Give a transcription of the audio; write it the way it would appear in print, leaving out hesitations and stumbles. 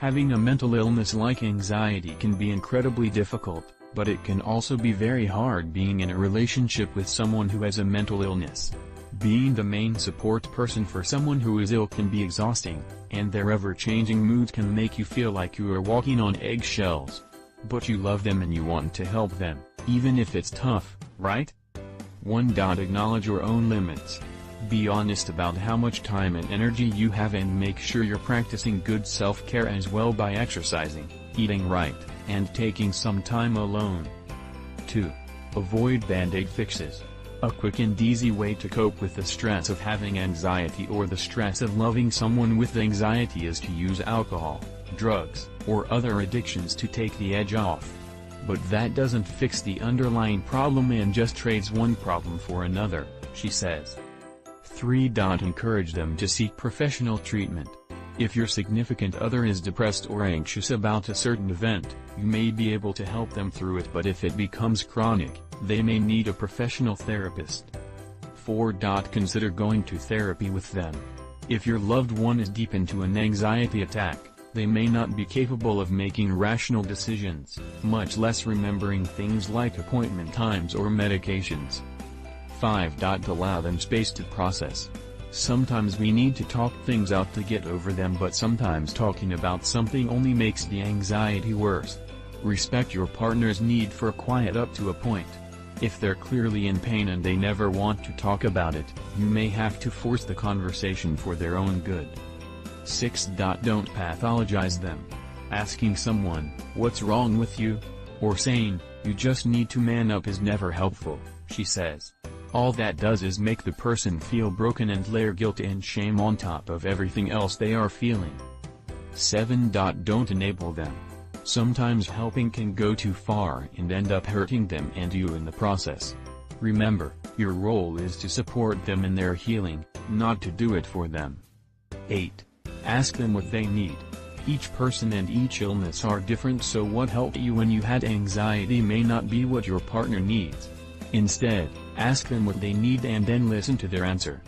Having a mental illness like anxiety can be incredibly difficult, but it can also be very hard being in a relationship with someone who has a mental illness. Being the main support person for someone who is ill can be exhausting, and their ever-changing mood can make you feel like you are walking on eggshells. But you love them and you want to help them, even if it's tough, right? 1. Acknowledge your own limits. Be honest about how much time and energy you have and make sure you're practicing good self-care as well by exercising, eating right, and taking some time alone. 2. Avoid band-aid fixes. A quick and easy way to cope with the stress of having anxiety or the stress of loving someone with anxiety is to use alcohol, drugs, or other addictions to take the edge off. But that doesn't fix the underlying problem and just trades one problem for another, she says. 3. Encourage them to seek professional treatment. If your significant other is depressed or anxious about a certain event, you may be able to help them through it, but if it becomes chronic, they may need a professional therapist. 4. Consider going to therapy with them. If your loved one is deep into an anxiety attack, they may not be capable of making rational decisions, much less remembering things like appointment times or medications. 5. Allow them space to process. Sometimes we need to talk things out to get over them, but sometimes talking about something only makes the anxiety worse. Respect your partner's need for quiet up to a point. If they're clearly in pain and they never want to talk about it, you may have to force the conversation for their own good. 6. Don't pathologize them. Asking someone, "What's wrong with you?" or saying, "You just need to man up" is never helpful, she says. All that does is make the person feel broken and layer guilt and shame on top of everything else they are feeling. 7. Don't enable them. Sometimes helping can go too far and end up hurting them and you in the process. Remember, your role is to support them in their healing, not to do it for them. 8. Ask them what they need. Each person and each illness are different, so what helped you when you had anxiety may not be what your partner needs. Instead, ask them what they need and then listen to their answer.